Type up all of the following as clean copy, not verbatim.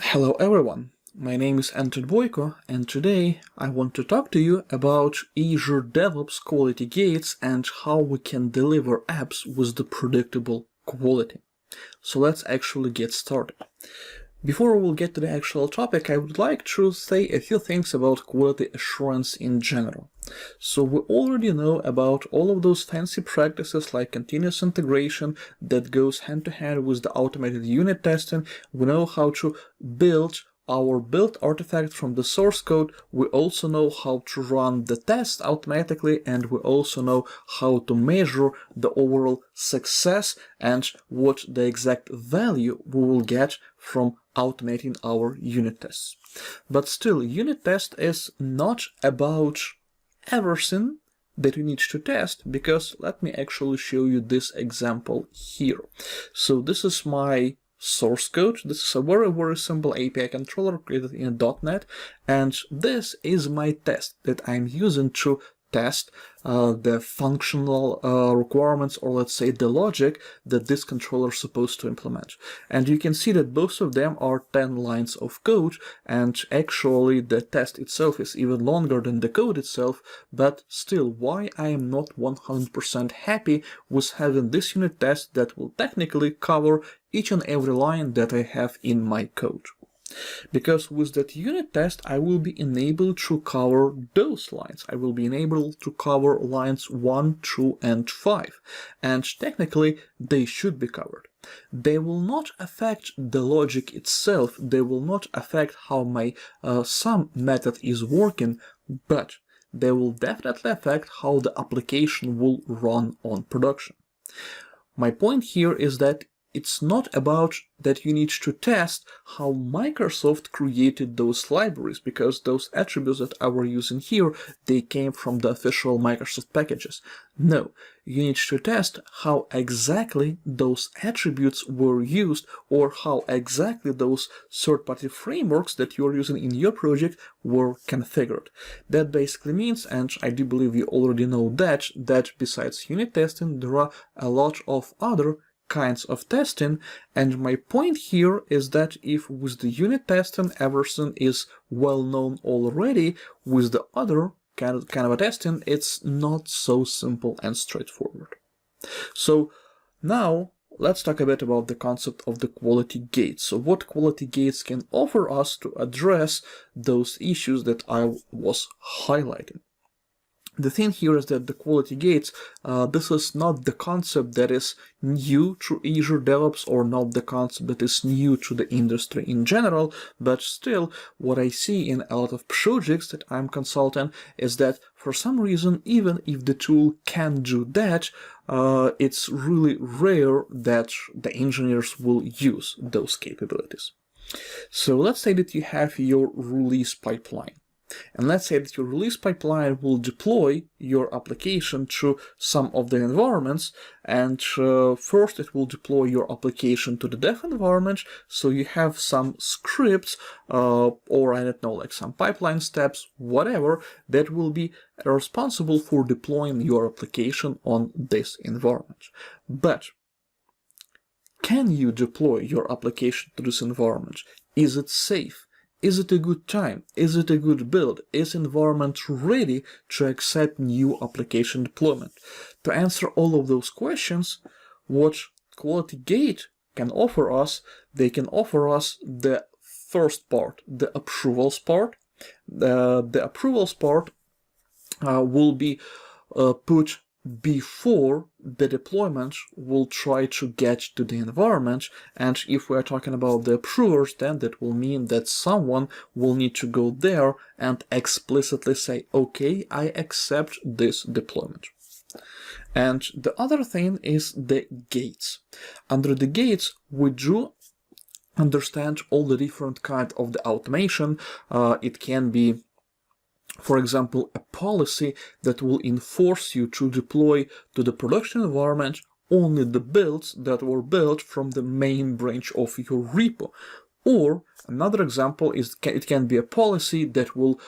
Hello everyone, my name is Anton Boyko, and today I want to talk to you about Azure DevOps quality gates and how we can deliver apps with the predictable quality. So let's actually get started. Before we will get to the actual topic, I would like to say a few things about quality assurance in general. So we already know about all of those fancy practices like continuous integration that goes hand to hand with the automated unit testing. We know how to build our build artifact from the source code. We also know how to run the test automatically, and we also know how to measure the overall success and what the exact value we will get from automating our unit tests. But still, unit test is not about everything that you need to test, because let me actually show you this example here. So this is my source code. This is a very simple API controller created in .NET, and this is my test that I'm using to test the functional requirements, or let's say the logic that this controller is supposed to implement. And you can see that both of them are 10 lines of code, and actually the test itself is even longer than the code itself. But still, why I am not 100% happy with having this unit test that will technically cover each and every line that I have in my code? Because with that unit test, I will be enabled to cover those lines. I will be enabled to cover lines 1, 2, and 5. And technically, they should be covered. They will not affect the logic itself. They will not affect how my sum method is working, but they will definitely affect how the application will run on production. My point here is that it's not about that you need to test how Microsoft created those libraries, because those attributes that I were using here, they came from the official Microsoft packages. No, you need to test how exactly those attributes were used, or how exactly those third-party frameworks that you're using in your project were configured. That basically means, and I do believe you already know that besides unit testing, there are a lot of other kinds of testing, and my point here is that if with the unit testing everything is well known already, with the other kind of a testing it's not so simple and straightforward. So now let's talk a bit about the concept of the quality gates. So what quality gates can offer us to address those issues that I was highlighting. The thing here is that the quality gates, this is not the concept that is new to Azure DevOps, or not the concept that is new to the industry in general, but still what I see in a lot of projects that I'm consulting is that for some reason, even if the tool can do that, it's really rare that the engineers will use those capabilities. So let's say that you have your release pipeline. And let's say that your release pipeline will deploy your application to some of the environments, and first it will deploy your application to the dev environment, so you have some scripts or I don't know, like some pipeline steps, whatever, that will be responsible for deploying your application on this environment. But can you deploy your application to this environment? Is it safe? Is it a good time? Is it a good build? Is environment ready to accept new application deployment? To answer all of those questions, what quality gate can offer us, they can offer us the first part, the approvals part. The approvals part will be put before the deployment will try to get to the environment. And if we're talking about the approvers, then that will mean that someone will need to go there and explicitly say, okay, I accept this deployment. And the other thing is the gates. Under the gates, we do understand all the different kind of the automation. It can be, for example, a policy that will enforce you to deploy to the production environment only the builds that were built from the main branch of your repo. Or another example is it can be a policy that will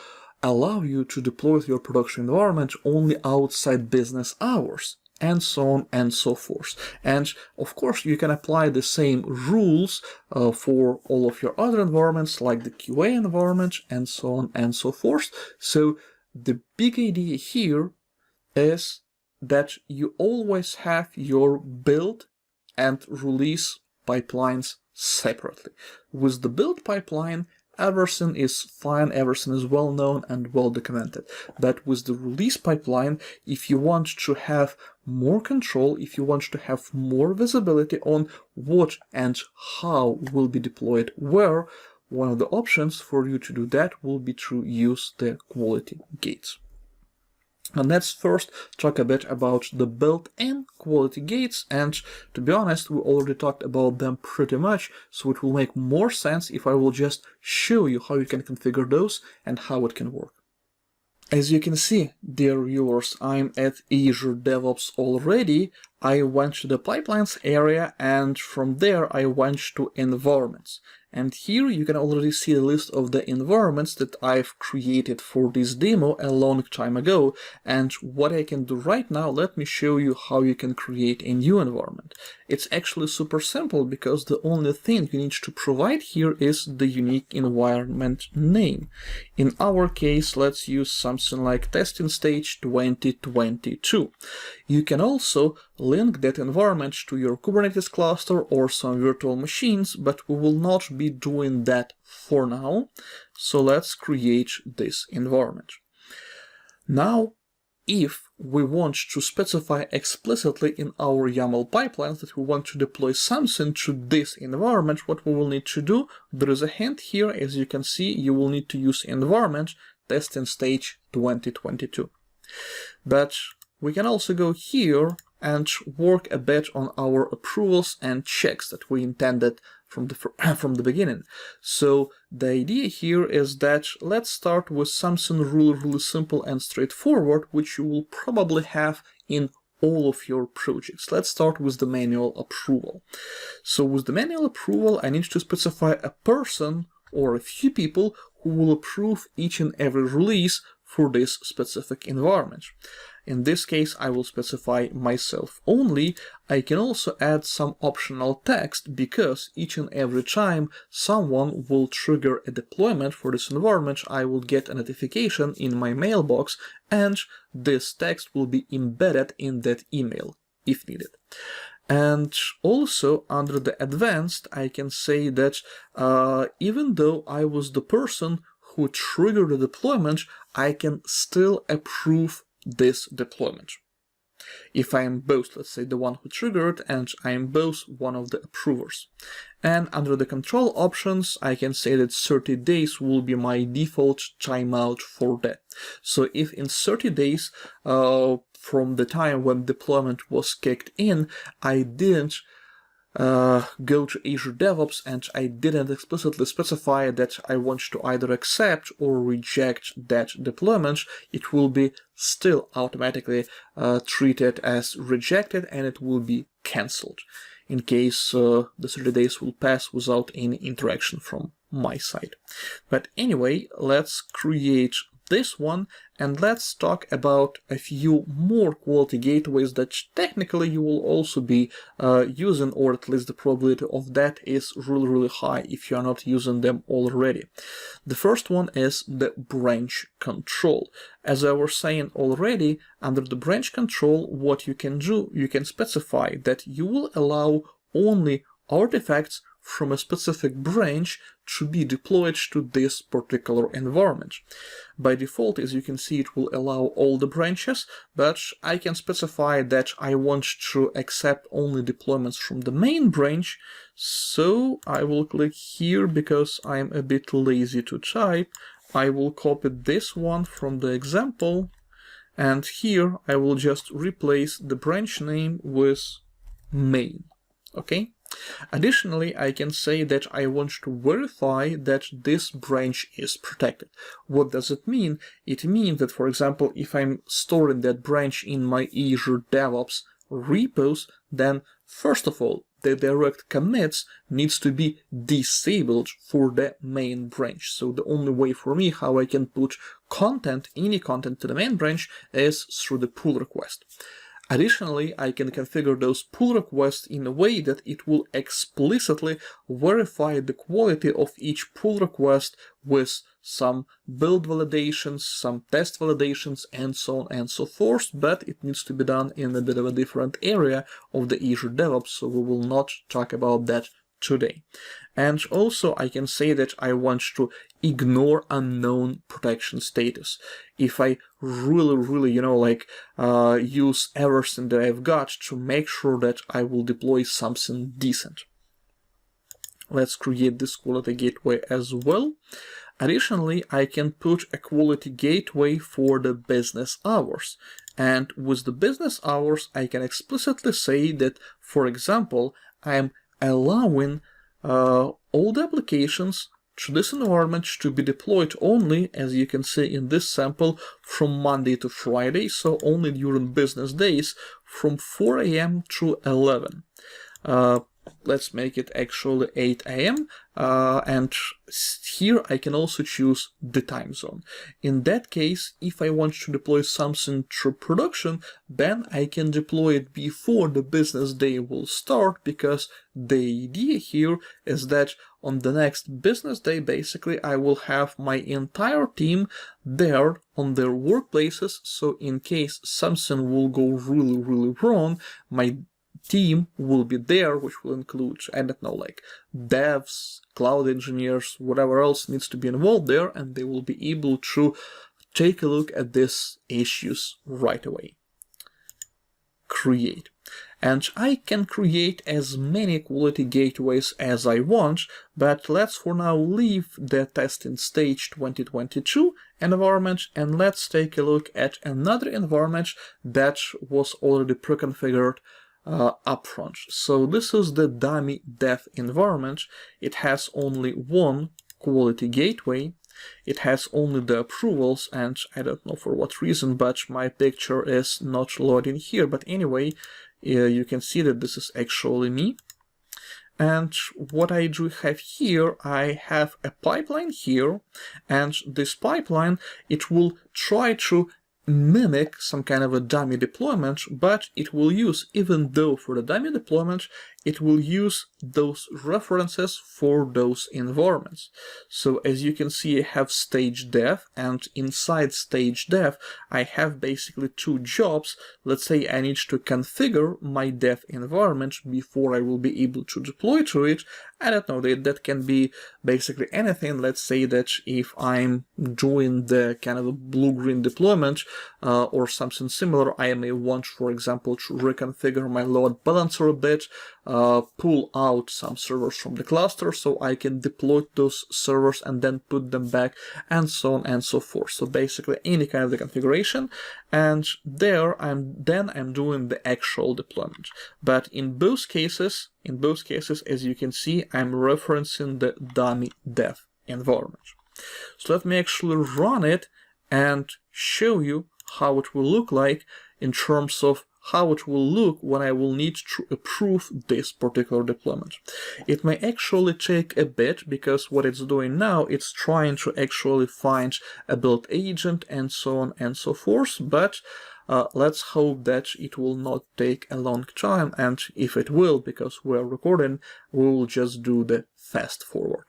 allow you to deploy to your production environment only outside business hours. and so on and so forth. And of course, you can apply the same rules for all of your other environments, like the QA environment, and so on and so forth. So the big idea here is that you always have your build and release pipelines separately. With the build pipeline, everything is fine, everything is well known and well documented. But with the release pipeline, if you want to have more control, if you want to have more visibility on what and how will be deployed where, one of the options for you to do that will be to use the quality gates. And let's first talk a bit about the built-in quality gates, and to be honest, we already talked about them pretty much, so it will make more sense if I will just show you how you can configure those and how it can work. As you can see, dear viewers, I'm at Azure DevOps already. I went to the pipelines area, and from there I went to environments. And here you can already see the list of the environments that I've created for this demo a long time ago. And what I can do right now, let me show you how you can create a new environment. It's actually super simple because the only thing you need to provide here is the unique environment name. In our case, let's use something like testing stage 2022. You can also link that environment to your Kubernetes cluster or some virtual machines, but we will not be doing that for now. So let's create this environment. Now, if we want to specify explicitly in our YAML pipelines that we want to deploy something to this environment, what we will need to do, there is a hint here. As you can see, you will need to use environment testing stage 2022. But we can also go here and work a bit on our approvals and checks that we intended from the beginning. So the idea here is that let's start with something really simple and straightforward, which you will probably have in all of your projects. Let's start with the manual approval. So with the manual approval, I need to specify a person or a few people who will approve each and every release for this specific environment. In this case, I will specify myself only. I can also add some optional text because each and every time someone will trigger a deployment for this environment, I will get a notification in my mailbox, and this text will be embedded in that email if needed. And also under the advanced, I can say that even though I was the person who triggered the deployment, I can still approve this deployment. If I am both, let's say, the one who triggered and I am both one of the approvers. And under the control options, I can say that 30 days will be my default timeout for that. So if in 30 days from the time when deployment was kicked in, I didn't go to Azure DevOps and I didn't explicitly specify that I want to either accept or reject that deployment, it will be still automatically treated as rejected and it will be cancelled in case the 30 days will pass without any interaction from my side. But anyway, let's create this one and let's talk about a few more quality gateways that technically you will also be using, or at least the probability of that is really high if you are not using them already. The first one is the branch control. As I was saying already, under the branch control, what you can do, you can specify that you will allow only artifacts from a specific branch to be deployed to this particular environment. By default, as you can see, it will allow all the branches, but I can specify that I want to accept only deployments from the main branch. So I will click here because I'm a bit lazy to type. I will copy this one from the example, and here I will just replace the branch name with main. Okay. Additionally, I can say that I want to verify that this branch is protected. What does it mean? It means that, for example, if I'm storing that branch in my Azure DevOps repos, then first of all, the direct commits needs to be disabled for the main branch. So the only way for me how I can put content, any content to the main branch is through the pull request. Additionally, I can configure those pull requests in a way that it will explicitly verify the quality of each pull request with some build validations, some test validations, and so on and so forth, but it needs to be done in a bit of a different area of the Azure DevOps, so we will not talk about that today. And also I can say that I want to ignore unknown protection status. If I really, use everything that I've got to make sure that I will deploy something decent. Let's create this quality gateway as well. Additionally, I can put a quality gateway for the business hours. And with the business hours, I can explicitly say that, for example, I'm allowing all the applications to this environment to be deployed only, as you can see in this sample, from Monday to Friday, so only during business days from 4 a.m. to 11. Let's make it actually 8 a.m. And here I can also choose the time zone. In that case, if I want to deploy something to production, then I can deploy it before the business day will start, because the idea here is that on the next business day, basically, I will have my entire team there on their workplaces. So in case something will go really wrong, my team will be there, which will include, I don't know, like devs, cloud engineers, whatever else needs to be involved there, and they will be able to take a look at these issues right away. Create. And I can create as many quality gateways as I want, but let's for now leave the testing stage 2022 environment, and let's take a look at another environment that was already pre-configured upfront. So this is the dummy dev environment. It has only one quality gateway. It has only the approvals, and I don't know for what reason, but my picture is not loading here. But anyway, you can see that this is actually me. And what I do have here, I have a pipeline here, and this pipeline, it will try to mimic some kind of a dummy deployment, but it will use, even though for the dummy deployment, it will use those references for those environments. So as you can see, I have stage dev, and inside stage dev, I have basically two jobs. Let's say I need to configure my dev environment before I will be able to deploy to it. I don't know, that can be basically anything. Let's say that if I'm doing the kind of a blue-green deployment or something similar, I may want, for example, to reconfigure my load balancer a bit, pull out some servers from the cluster so I can deploy those servers and then put them back, and so on and so forth. So basically any kind of the configuration, and there I'm doing the actual deployment. But in both cases, as you can see, I'm referencing the dummy dev environment. So let me actually run it and show you how it will look like in terms of how it will look when I will need to approve this particular deployment. It may actually take a bit, because what it's doing now, it's trying to actually find a build agent and so on and so forth, but let's hope that it will not take a long time, and if it will, because we're recording, we will just do the fast forward.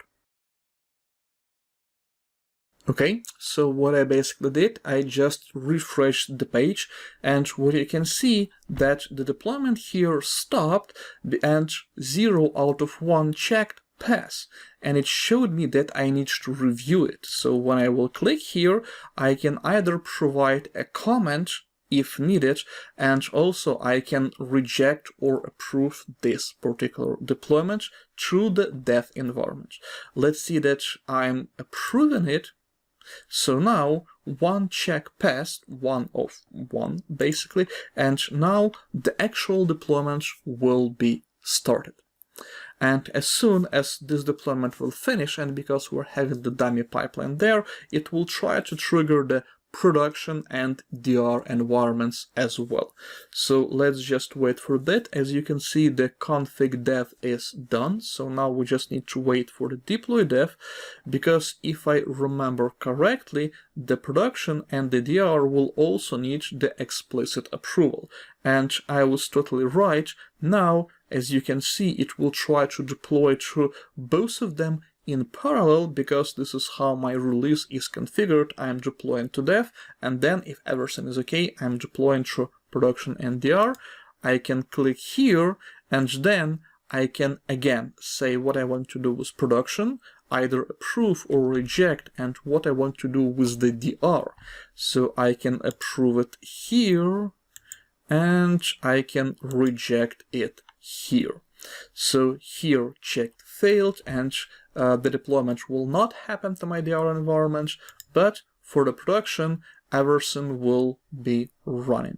Okay, so what I basically did, I just refreshed the page, and what you can see that the deployment here stopped and 0 out of 1 checked pass, and it showed me that I need to review it. So when I will click here, I can either provide a comment if needed, and also I can reject or approve this particular deployment through the dev environment. Let's see that I'm approving it. So now 1 check passed, 1 of 1 basically, and now the actual deployment will be started. And as soon as this deployment will finish, and because we're having the dummy pipeline there, it will try to trigger the production and DR environments as well. So let's just wait for that. As you can see, the config dev is done. So now we just need to wait for the deploy dev, because if I remember correctly, the production and the DR will also need the explicit approval. And I was totally right. Now, as you can see, it will try to deploy to both of them in parallel, because this is how my release is configured. I'm deploying to dev, and then if everything is okay, I'm deploying to production and DR. I can click here, and then I can again say what I want to do with production, either approve or reject, and what I want to do with the DR. So I can approve it here, and I can reject it here. So here checked failed, and the deployment will not happen to my DR environment, but for the production, everything will be running.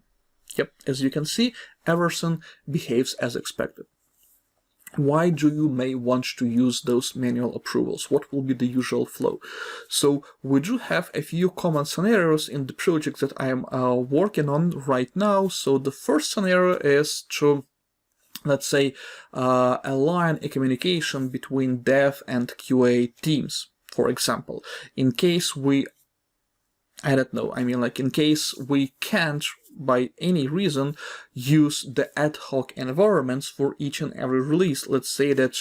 Yep, as you can see, everything behaves as expected. Why do you may want to use those manual approvals? What will be the usual flow? So we do have a few common scenarios in the project that I am working on right now. So the first scenario is to, let's say, align a communication between dev and QA teams. For example, in case we, I don't know, I mean, like in case we can't by any reason use the ad hoc environments for each and every release. Let's say that,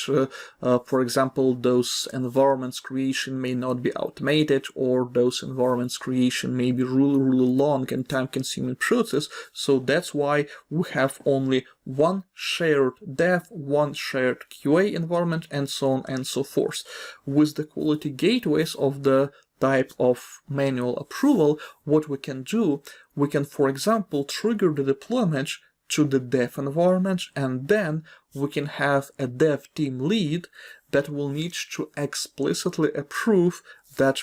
for example, those environments creation may not be automated, or those environments creation may be really long and time-consuming process. So that's why we have only one shared dev, one shared QA environment, and so on and so forth. With the quality gateways of the type of manual approval, what we can do, we can, for example, trigger the deployment to the dev environment, and then we can have a dev team lead that will need to explicitly approve that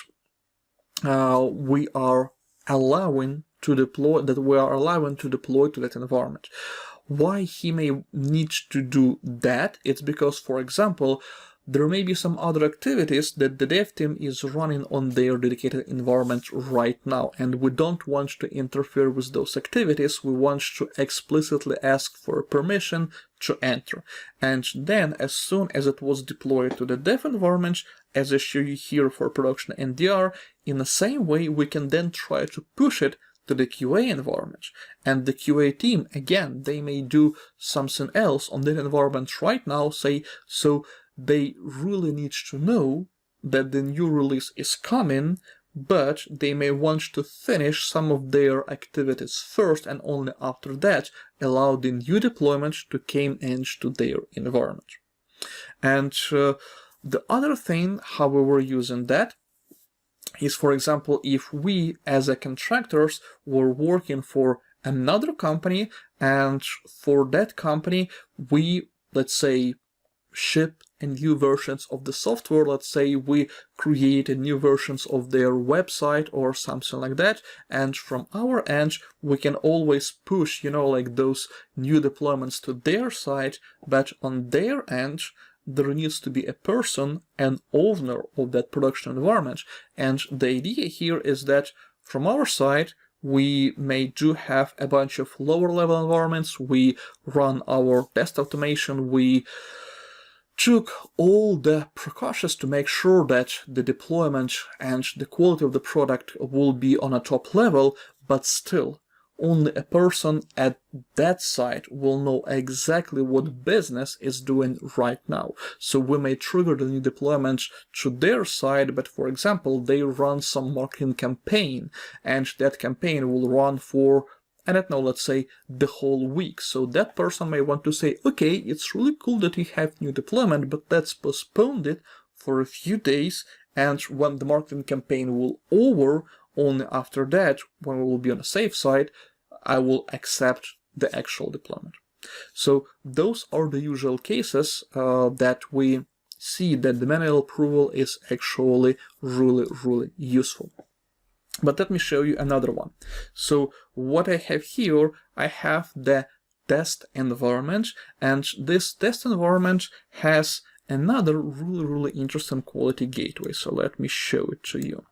we are allowing to deploy to that environment. Why he may need to do that? It's because, for example, there may be some other activities that the dev team is running on their dedicated environment right now, and we don't want to interfere with those activities. We want to explicitly ask for permission to enter. And then, as soon as it was deployed to the dev environment, as I show you here for production and DR, in the same way, we can then try to push it to the QA environment. And the QA team, again, they may do something else on that environment right now, say, so they really need to know that the new release is coming, but they may want to finish some of their activities first, and only after that allow the new deployment to come into their environment. And the other thing, how we were using that, is, for example, if we as a contractors were working for another company, and for that company we, let's say, ship new versions of the software. Let's say we created new versions of their website or something like that, and from our end we can always push, like those new deployments to their site, but on their end there needs to be a person, an owner of that production environment. And the idea here is that from our side we may do have a bunch of lower level environments, we run our test automation, we took all the precautions to make sure that the deployment and the quality of the product will be on a top level, but still only a person at that site will know exactly what business is doing right now. So we may trigger the new deployment to their side, but for example, they run some marketing campaign, and that campaign will run for, I don't know, let's say the whole week. So that person may want to say, okay, it's really cool that you have new deployment, but let's postpone it for a few days, and when the marketing campaign will over, only after that, when we will be on a safe side, I will accept the actual deployment. So those are the usual cases that we see that the manual approval is actually really useful. But let me show you another one. So what I have here, I have the test environment, and this test environment has another really interesting quality gateway. So let me show it to you.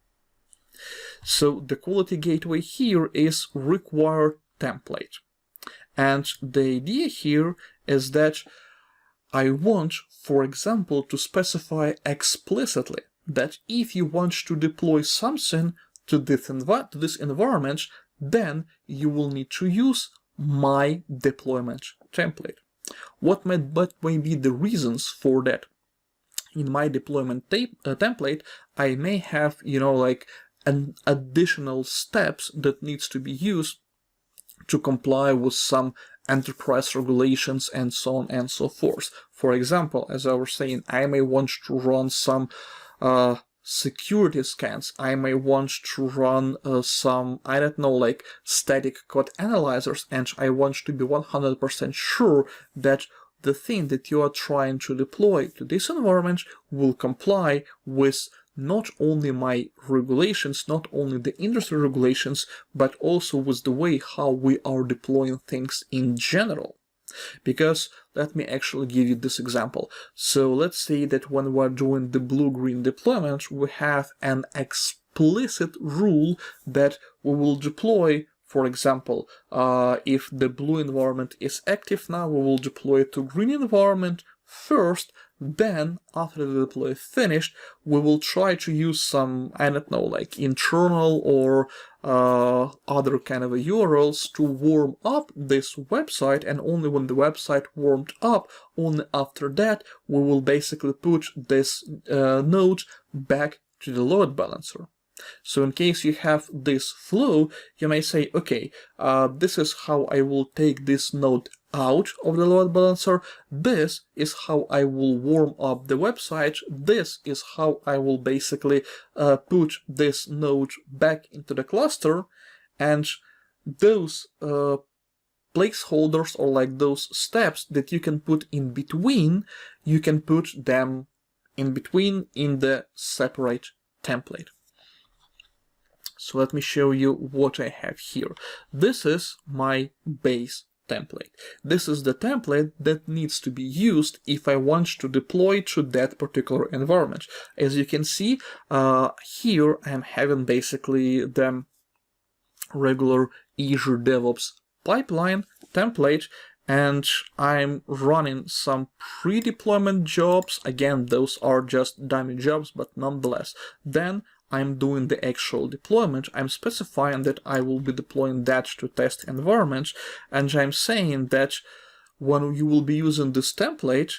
So the quality gateway here is required template. And the idea here is that I want, for example, to specify explicitly that if you want to deploy something to this environment, then you will need to use my deployment template. What may be the reasons for that? In my deployment template, I may have, like an additional steps that needs to be used to comply with some enterprise regulations and so on and so forth. For example, as I was saying, I may want to run some security scans. I may want to run some, I don't know, like static code analyzers, and I want to be 100% sure that the thing that you are trying to deploy to this environment will comply with not only my regulations, not only the industry regulations, but also with the way how we are deploying things in general. Because let me actually give you this example. So let's say that when we're doing the blue-green deployment, we have an explicit rule that we will deploy. For example, if the blue environment is active now, we will deploy it to green environment first. Then, after the deploy is finished, we will try to use some, I don't know, like internal or other kind of URLs to warm up this website, and only when the website warmed up, only after that, we will basically put this node back to the load balancer. So in case you have this flow, you may say, okay, this is how I will take this node out of the load balancer. This is how I will warm up the website. This is how I will basically put this node back into the cluster. And those placeholders, or like those steps that you can put in between, you can put them in between in the separate template. So let me show you what I have here. This is my base template. This is the template that needs to be used if I want to deploy to that particular environment. As you can see, here I'm having basically the regular Azure DevOps pipeline template, and I'm running some pre-deployment jobs. Again, those are just dummy jobs, but nonetheless. Then I'm doing the actual deployment. I'm specifying that I will be deploying that to test environments, and I'm saying that when you will be using this template,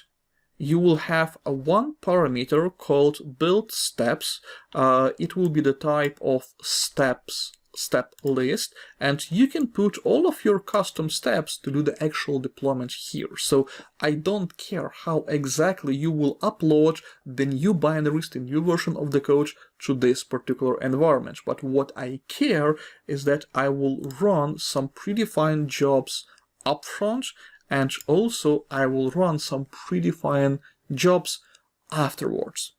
you will have a one parameter called build steps. It will be the type of step list, and you can put all of your custom steps to do the actual deployment here. So I don't care how exactly you will upload the new binaries, the new version of the code to this particular environment, but what I care is that I will run some predefined jobs upfront, and also I will run some predefined jobs afterwards.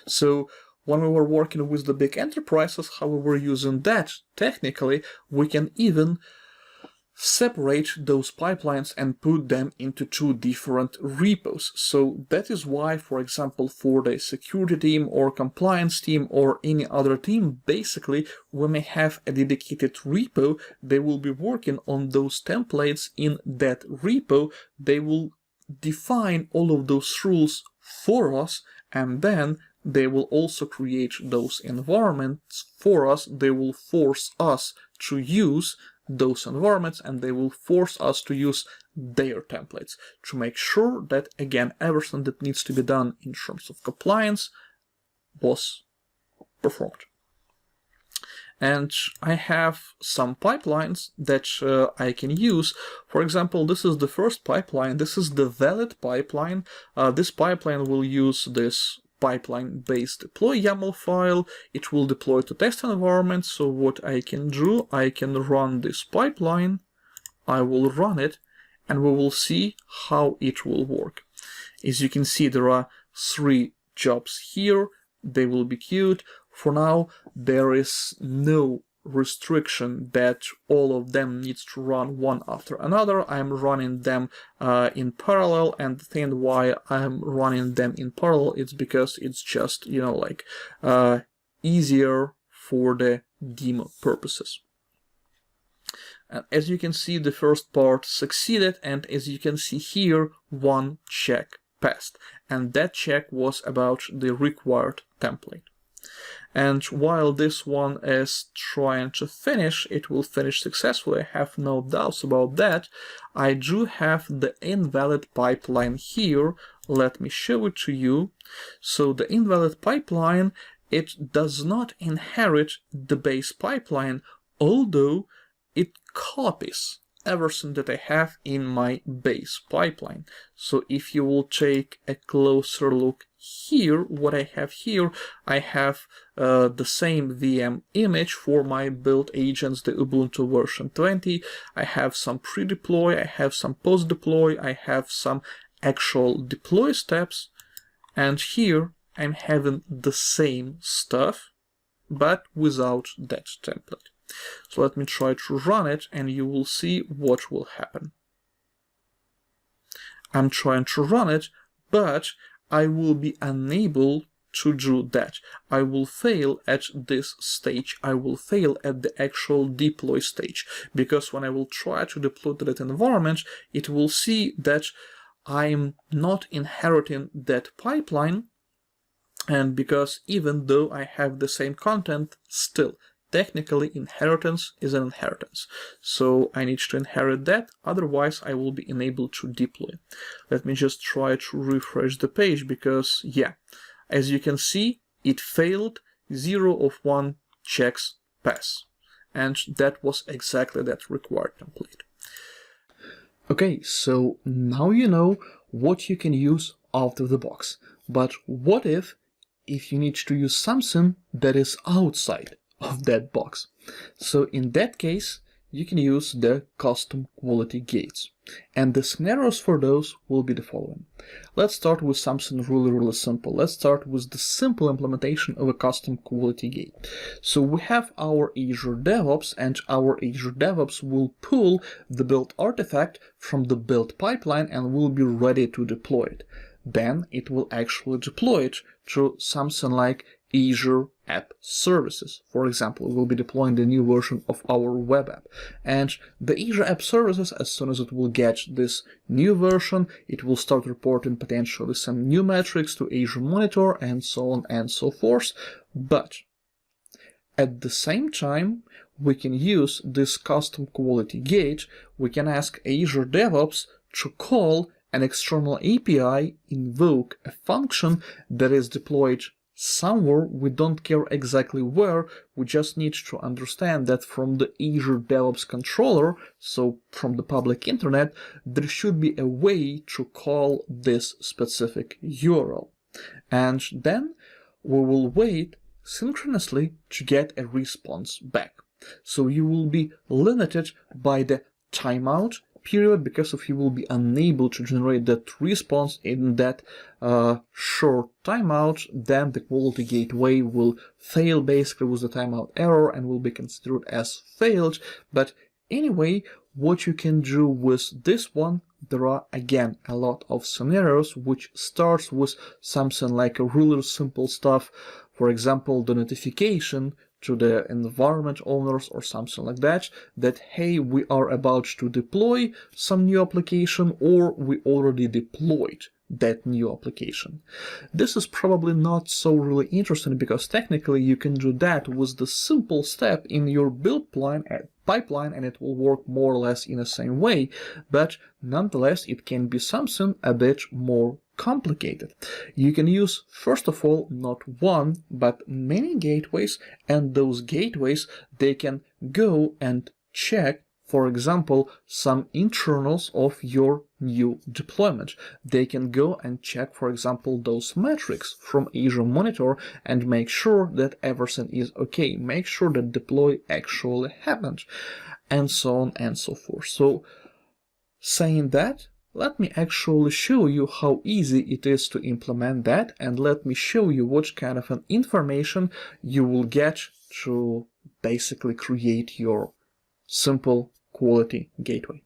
So when we were working with the big enterprises, how we were using that, technically, we can even separate those pipelines and put them into two different repos. So that is why, for example, for the security team or compliance team or any other team, basically, we may have a dedicated repo. They will be working on those templates in that repo. They will define all of those rules for us, and then they will also create those environments for us. They will force us to use those environments, and they will force us to use their templates to make sure that, again, everything that needs to be done in terms of compliance was performed. And I have some pipelines that I can use. For example, this is the first pipeline. This is the valid pipeline. This pipeline will use this pipeline-based deploy YAML file. It will deploy to test environment. So what I can do, I can run this pipeline. I will run it, and we will see how it will work. As you can see, there are 3 jobs here. They will be queued. For now, there is no restriction that all of them needs to run one after another. I'm running them in parallel, and the thing why I'm running them in parallel is because it's just, easier for the demo purposes. And as you can see, the first part succeeded, and as you can see here, one check passed, and that check was about the required template. And while this one is trying to finish, it will finish successfully, I have no doubts about that. I do have the invalid pipeline here. Let me show it to you. So the invalid pipeline, it does not inherit the base pipeline, although it copies everything that I have in my base pipeline. So if you will take a closer look here, what I have here, I have the same VM image for my build agents, the Ubuntu version 20. I have some pre-deploy, I have some post-deploy, I have some actual deploy steps, and here I'm having the same stuff, but without that template. So let me try to run it, and you will see what will happen. I'm trying to run it, but I will be unable to do that. I will fail at this stage. I will fail at the actual deploy stage, because when I will try to deploy to that environment, it will see that I'm not inheriting that pipeline, and because even though I have the same content, still technically inheritance is an inheritance. So I need to inherit that, otherwise I will be unable to deploy. Let me just try to refresh the page, because yeah, as you can see, it failed. 0 of 1 checks pass, and that was exactly that required template. Okay, so now you know what you can use out of the box, but what if you need to use something that is outside of that box? So in that case, you can use the custom quality gates, and the scenarios for those will be the following. Let's start with something really simple. Let's start with the simple implementation of a custom quality gate. So we have our Azure DevOps, and our Azure DevOps will pull the build artifact from the build pipeline and will be ready to deploy it. Then it will actually deploy it to something like Azure App Services. For example, we'll be deploying the new version of our web app. And the Azure App Services, as soon as it will get this new version, it will start reporting potentially some new metrics to Azure Monitor and so on and so forth. But at the same time, we can use this custom quality gate. We can ask Azure DevOps to call an external API, invoke a function that is deployed somewhere. We don't care exactly where, we just need to understand that from the Azure DevOps controller, so from the public internet, there should be a way to call this specific URL. And then we will wait synchronously to get a response back. So you will be limited by the timeout period, because if you will be unable to generate that response in that short timeout, then the quality gateway will fail basically with the timeout error and will be considered as failed. But anyway, what you can do with this one, there are again a lot of scenarios, which starts with something like a really simple stuff. For example, the notification to the environment owners or something like that, that hey, we are about to deploy some new application, or we already deployed that new application. This is probably not so really interesting, because technically you can do that with the simple step in your build pipeline, and it will work more or less in the same way, but nonetheless it can be something a bit more complicated. You can use, first of all, not one but many gateways, and those gateways, they can go and check, for example, some internals of your new deployment. They can go and check, for example, those metrics from Azure Monitor and make sure that everything is okay, make sure that deploy actually happened, and so on and so forth. So, saying that, let me actually show you how easy it is to implement that, and let me show you what kind of an information you will get to basically create your simple quality gateway.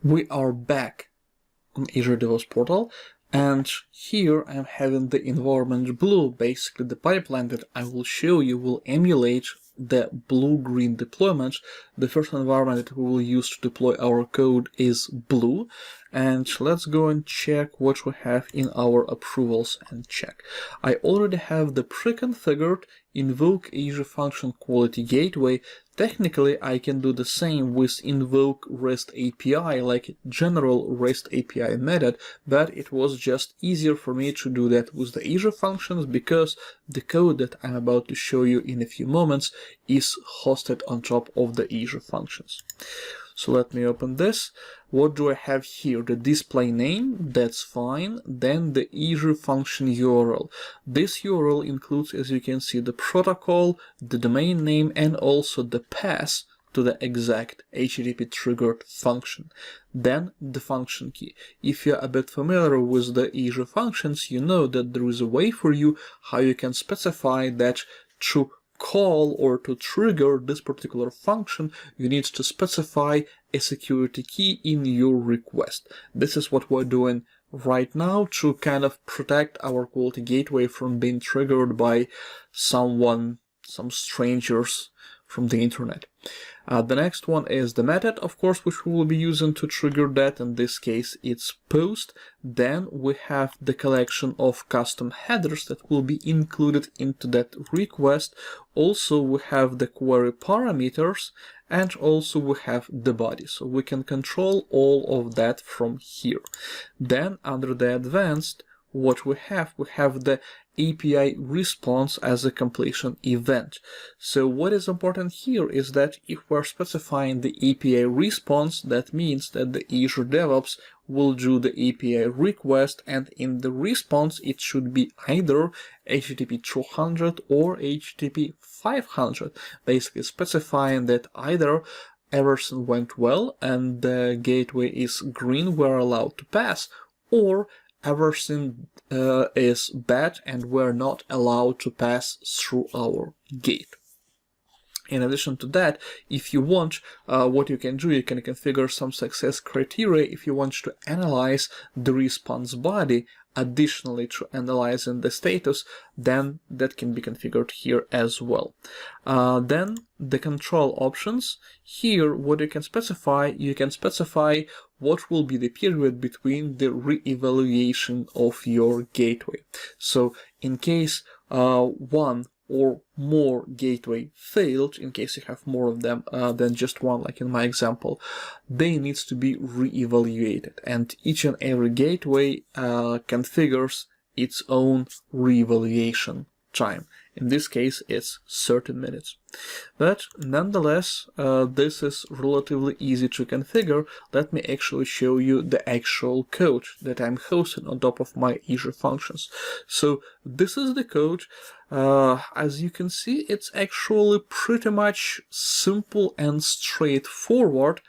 We are back on Azure DevOps portal, and here I'm having the environment blue. Basically the pipeline that I will show you will emulate the blue-green deployment. The first environment that we will use to deploy our code is blue. And let's go and check what we have in our approvals and check. I already have the pre-configured invoke Azure Function Quality Gateway. Technically, I can do the same with invoke REST API, like general REST API method, but it was just easier for me to do that with the Azure functions because the code that I'm about to show you in a few moments is hosted on top of the Azure functions. So let me open this. What do I have here? The display name, that's fine. Then the Azure function URL. This URL includes, as you can see, the protocol, the domain name, and also the path to the exact HTTP triggered function. Then the function key. If you're a bit familiar with the Azure functions, you know that there is a way for you how you can specify that to call or to trigger this particular function, you need to specify a security key in your request. This is what we're doing right now to kind of protect our quality gateway from being triggered by some strangers from the internet. The next one is the method, of course, which we will be using to trigger that. In this case, it's post. Then we have the collection of custom headers that will be included into that request. Also, we have the query parameters, and also we have the body. So we can control all of that from here. Then under the advanced, what we have the API response as a completion event. So what is important here is that if we're specifying the API response, that means that the Azure DevOps will do the API request, and in the response it should be either HTTP 200 or HTTP 500, basically specifying that either everything went well and the gateway is green, we're allowed to pass, or everything is bad and we're not allowed to pass through our gate. In addition to that, if you want, what you can do, you can configure some success criteria if you want to analyze the response body additionally to analyzing the status, then that can be configured here as well. Then the control options. Here, what you can specify what will be the period between the re-evaluation of your gateway. So in case one or more gateway failed, in case you have more of them than just one, like in my example, they needs to be re-evaluated, and each and every gateway configures its own re-evaluation time. In this case, it's 30 minutes. But nonetheless, this is relatively easy to configure. Let me actually show you the actual code that I'm hosting on top of my Azure functions. So this is the code. As you can see, it's actually pretty much simple and straightforward.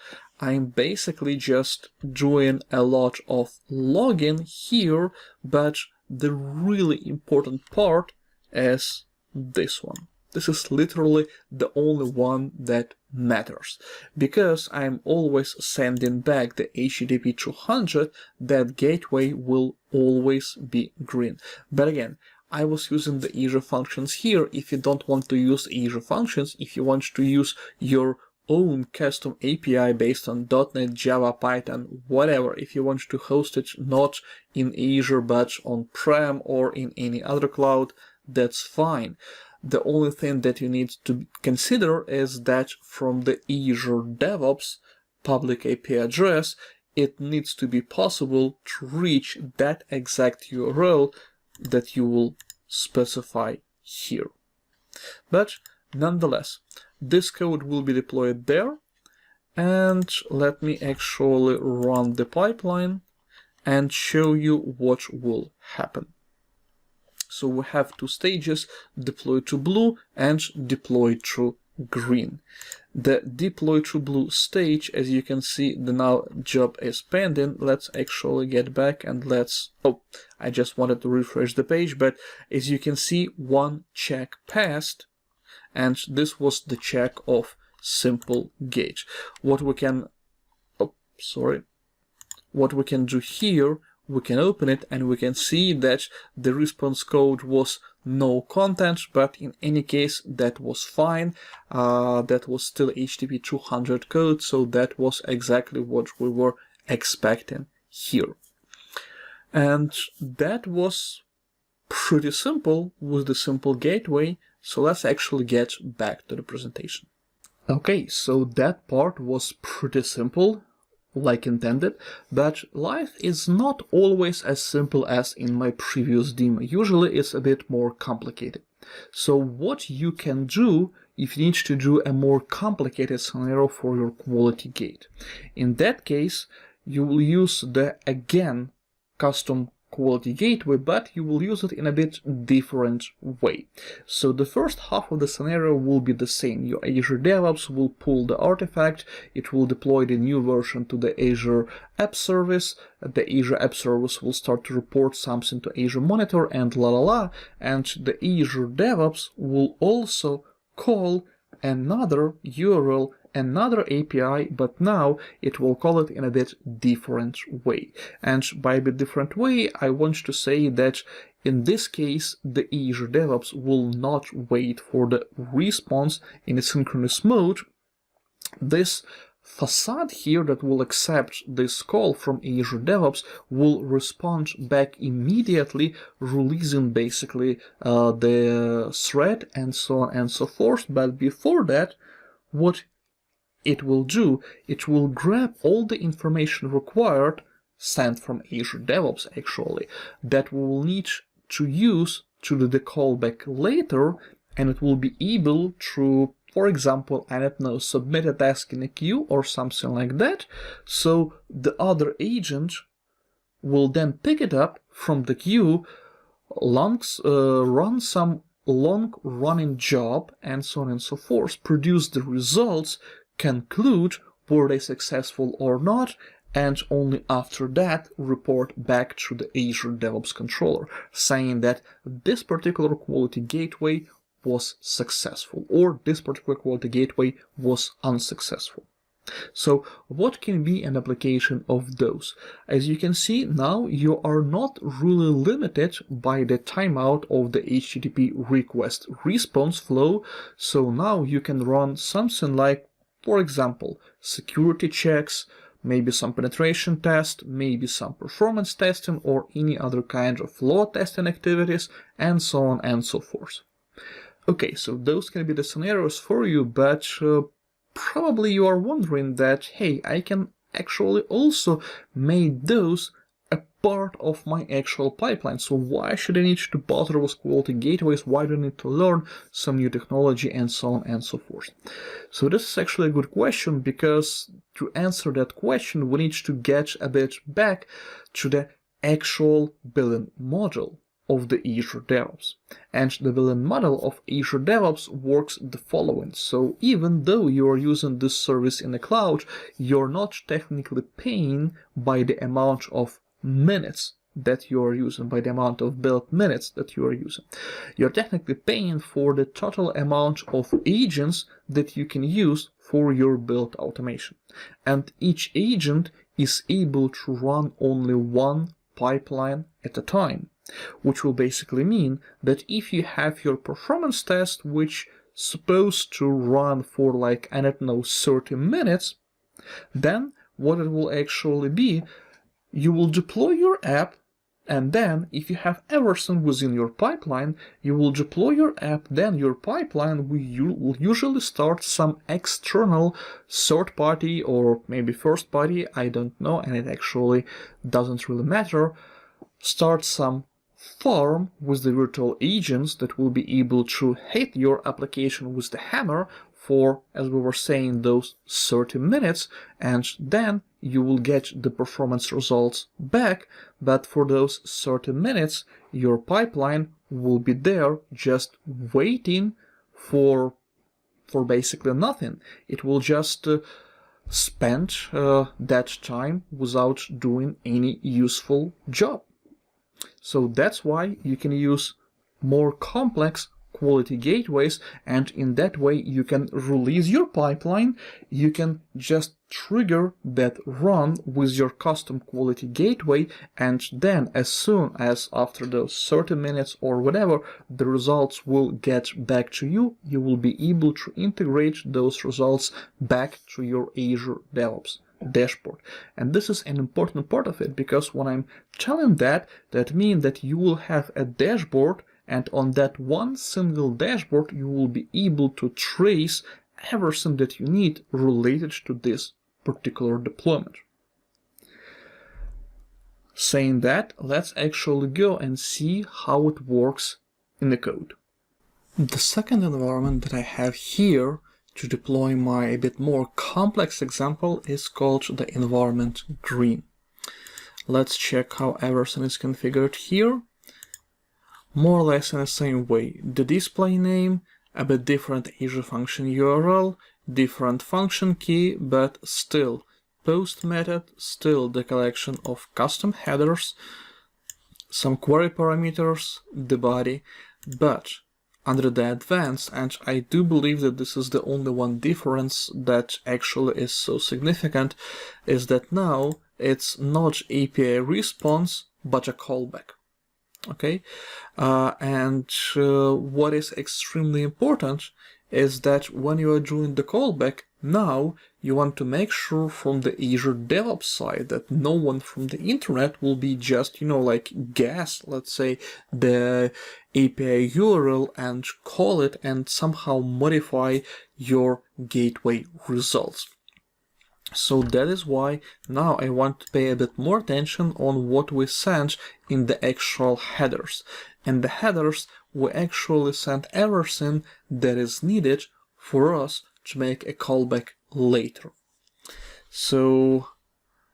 I'm basically just doing a lot of logging here, but the really important part is this one. This is literally the only one that matters, because I'm always sending back the HTTP 200, that gateway will always be green. But again, I was using the Azure functions here. If you don't want to use Azure functions, if you want to use your own custom API based on .NET, Java, Python, whatever, if you want to host it not in Azure but on-prem or in any other cloud, that's fine. The only thing that you need to consider is that from the Azure DevOps public API address, it needs to be possible to reach that exact URL that you will specify here. But nonetheless, this code will be deployed there, and let me actually run the pipeline and show you what will happen. So we have two stages, deploy to blue and deploy to green. The deploy to blue stage, as you can see, the now job is pending. Let's actually get back and I just wanted to refresh the page, but as you can see, one check passed, and this was the check of simple gate. What we can do here, we can open it and we can see that the response code was no content, but in any case that was fine. That was still HTTP 200 code, so that was exactly what we were expecting here. And that was pretty simple with the simple gateway, so let's actually get back to the presentation. Okay, so that part was pretty simple, like intended, but life is not always as simple as in my previous demo. Usually it's a bit more complicated. So what you can do if you need to do a more complicated scenario for your quality gate. In that case, you will use the, again, custom quality gateway, but you will use it in a bit different way. So the first half of the scenario will be the same. Your Azure DevOps will pull the artifact, it will deploy the new version to the Azure App Service, the Azure App Service will start to report something to Azure Monitor and and the Azure DevOps will also call another URL, another API, but now it will call it in a bit different way. And by a bit different way, I want to say that in this case, the Azure DevOps will not wait for the response in a synchronous mode. This facade here that will accept this call from Azure DevOps will respond back immediately, releasing basically the thread and so on and so forth. But before that, what it will do, it will grab all the information required, sent from Azure DevOps actually, that we will need to use to do the callback later, and it will be able to, for example, I don't know, submit a task in a queue or something like that. So the other agent will then pick it up from the queue, run some long-running job, and so on and so forth, produce the results, conclude were they successful or not, and only after that report back to the Azure DevOps controller, saying that this particular quality gateway was successful or this particular quality gateway was unsuccessful. So what can be an application of those? As you can see, now you are not really limited by the timeout of the HTTP request response flow. So now you can run something like, for example, security checks, maybe some penetration test, maybe some performance testing, or any other kind of load testing activities, and so on and so forth. Okay, so those can be the scenarios for you, but probably you are wondering that, hey, I can actually also make those a part of my actual pipeline. So why should I need to bother with quality gateways? Why do I need to learn some new technology and so on and so forth? So this is actually a good question, because to answer that question, we need to get a bit back to the actual billing model of the Azure DevOps. And the billing model of Azure DevOps works the following. So even though you are using this service in the cloud, you're not technically paying by the amount of minutes that you are using, by the amount of build minutes that you are using. You're technically paying for the total amount of agents that you can use for your build automation. And each agent is able to run only one pipeline at a time, which will basically mean that if you have your performance test, which is supposed to run for like, I don't know, 30 minutes, then what it will actually be, you will deploy your app, and then if you have everything within your pipeline, you will deploy your app, then your pipeline will usually start some external third party or maybe first party, I don't know, and it actually doesn't really matter, start some farm with the virtual agents that will be able to hit your application with the hammer for, as we were saying, those 30 minutes, and then you will get the performance results back. But for those 30 minutes, your pipeline will be there just waiting for basically nothing. It will just spend that time without doing any useful job. So that's why you can use more complex quality gateways, and in that way you can release your pipeline. You can just trigger that run with your custom quality gateway, and then as soon as after those 30 minutes or whatever the results will get back to you, you will be able to integrate those results back to your Azure DevOps dashboard. And this is an important part of it, because when I'm telling that means that you will have a dashboard, and on that one single dashboard you will be able to trace everything that you need related to this particular deployment. Saying that, let's actually go and see how it works in the code. The second environment that I have here to deploy my a bit more complex example is called the environment green. Let's check how everything is configured here. More or less in the same way. The display name, a bit different Azure function URL, different function key, but still post method, still the collection of custom headers, some query parameters, the body, but under the advanced, and I do believe that this is the only one difference that actually is so significant, is that now it's not API response, but a callback. Okay, and what is extremely important is that when you are doing the callback, now you want to make sure from the Azure DevOps side that no one from the internet will be just, like guess, let's say, the API URL and call it and somehow modify your gateway results. So that is why now I want to pay a bit more attention on what we send in the actual headers. In the headers, we actually send everything that is needed for us to make a callback later. So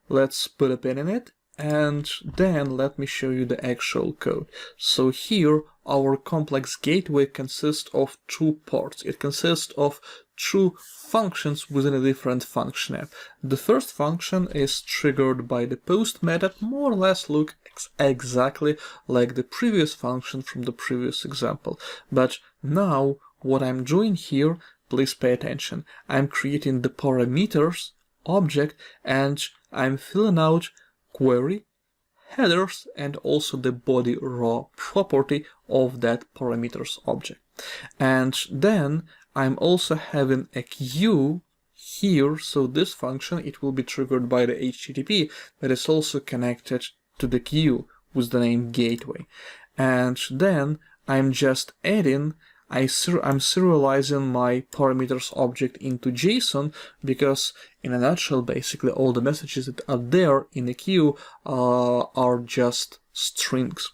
let's put a pin in it, and then let me show you the actual code. So here our complex gateway consists of two parts. It consists of two functions within a different function app. The first function is triggered by the post method, more or less look exactly like the previous function from the previous example. But now what I'm doing here, please pay attention. I'm creating the parameters object and I'm filling out query, headers, and also the body raw property of that parameters object. And then I'm also having a queue here, so this function, it will be triggered by the HTTP, but it's also connected to the queue with the name gateway. And then I'm just adding, I'm serializing my parameters object into JSON, because in a nutshell, basically all the messages that are there in the queue are just strings.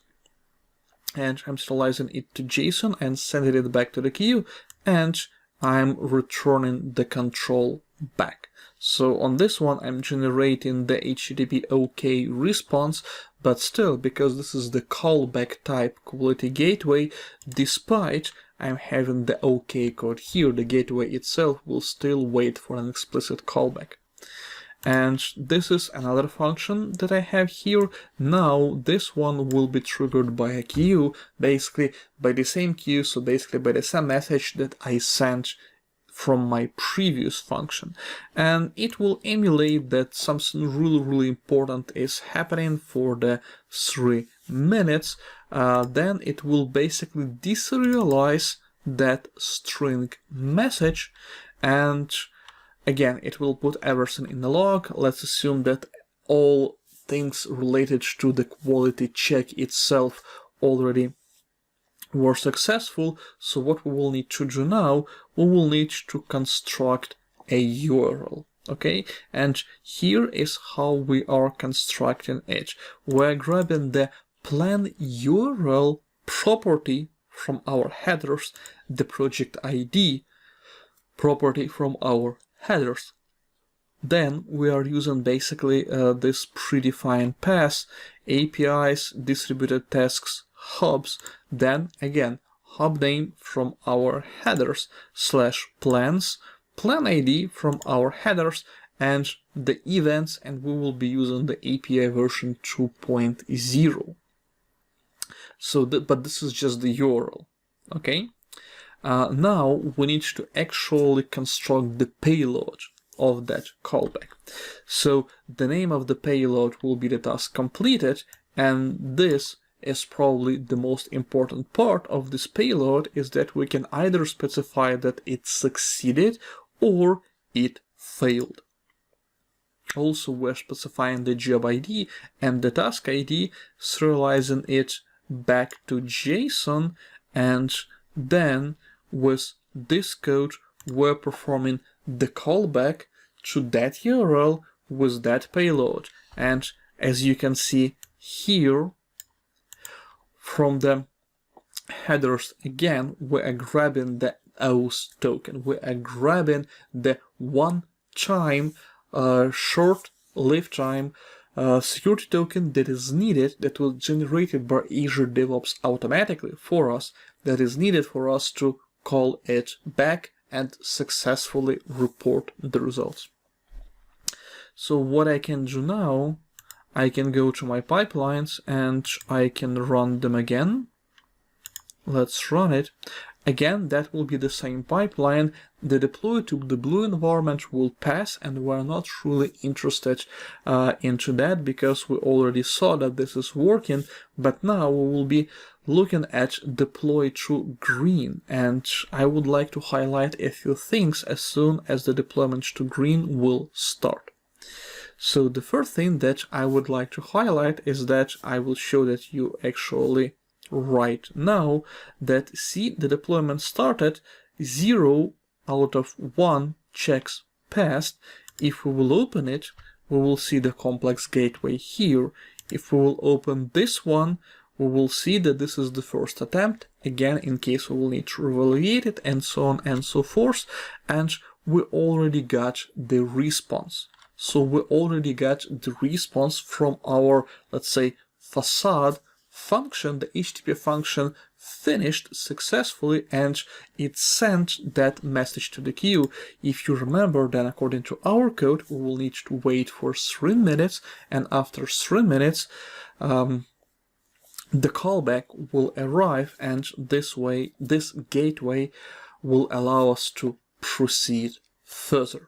And I'm serializing it to JSON and sending it back to the queue, and I'm returning the control back. So on this one, I'm generating the HTTP OK response, but still, because this is the callback type quality gateway, despite I'm having the OK code here, the gateway itself will still wait for an explicit callback. And this is another function that I have here. Now this one will be triggered by a queue, basically by the same queue, so basically by the same message that I sent from my previous function. And it will emulate that something really important is happening for the 3 minutes. Then it will basically deserialize that string message, and again, it will put everything in the log. Let's assume that all things related to the quality check itself already were successful. So what we will need to do now, we will need to construct a URL. Okay, and here is how we are constructing it. We're grabbing the plan URL property from our headers, the project ID property from our headers. Then we are using basically this predefined path, APIs, distributed tasks, hubs, then again hub name from our headers / plans, plan ID from our headers, and the events, and we will be using the API version 2.0. So but this is just the URL. Okay, Now we need to actually construct the payload of that callback. So the name of the payload will be the task completed, and this is probably the most important part of this payload, is that we can either specify that it succeeded or it failed. Also, we're specifying the job ID and the task ID, serializing it back to JSON, and then with this code we're performing the callback to that URL with that payload. And as you can see here, from the headers again, we are grabbing the auth token. We are grabbing the one-time short-lived time security token that is needed, that was generated by Azure DevOps automatically for us, that is needed for us to call it back and successfully report the results. So what I can do now, I can go to my pipelines and I can run them again. Let's run it. Again, that will be the same pipeline. The deploy to the blue environment will pass, and we're not really interested into that because we already saw that this is working. But now we will be looking at deploy to green, and I would like to highlight a few things as soon as the deployment to green will start. So the first thing that I would like to highlight is that I will show that you actually right now that see the deployment started, 0 out of 1 checks passed. If we will open it, we will see the complex gateway here. If we will open this one, we will see that this is the first attempt, again in case we will need to evaluate it, and so on and so forth, and we already got the response. So we already got the response from our, let's say, facade function. The HTTP function finished successfully and it sent that message to the queue. If you remember, then according to our code, we will need to wait for 3 minutes, and after 3 minutes, the callback will arrive, and this way, this gateway will allow us to proceed further.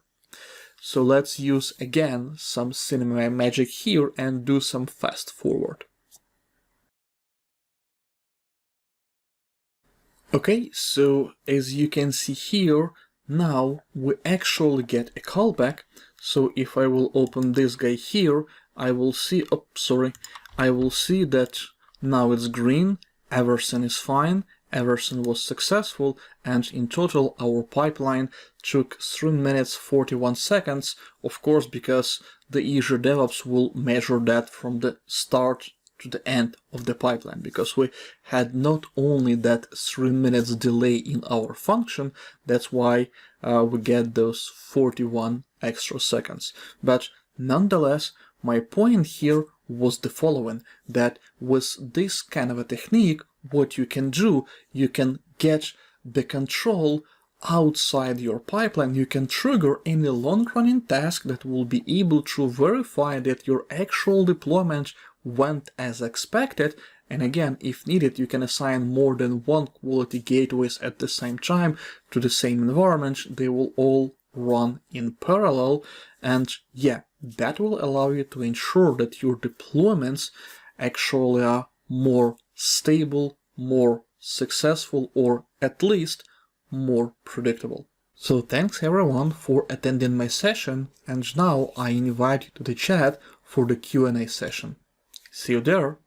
So let's use again some cinema magic here and do some fast forward. Okay, so as you can see here, now we actually get a callback. So if I will open this guy here, I will see, I will see that now it's green, everything is fine, everything was successful, and in total our pipeline took 3 minutes 41 seconds, of course, because the Azure DevOps will measure that from the start to the end of the pipeline, because we had not only that 3 minutes delay in our function, that's why we get those 41 extra seconds. But nonetheless, my point here was the following, that with this kind of a technique, what you can do, you can get the control outside your pipeline. You can trigger any long-running task that will be able to verify that your actual deployment went as expected. And again, if needed, you can assign more than one quality gateways at the same time to the same environment. They will all run in parallel, and yeah, that will allow you to ensure that your deployments actually are more stable, more successful, or at least more predictable. So thanks everyone for attending my session, and now I invite you to the chat for the Q&A session. See you there!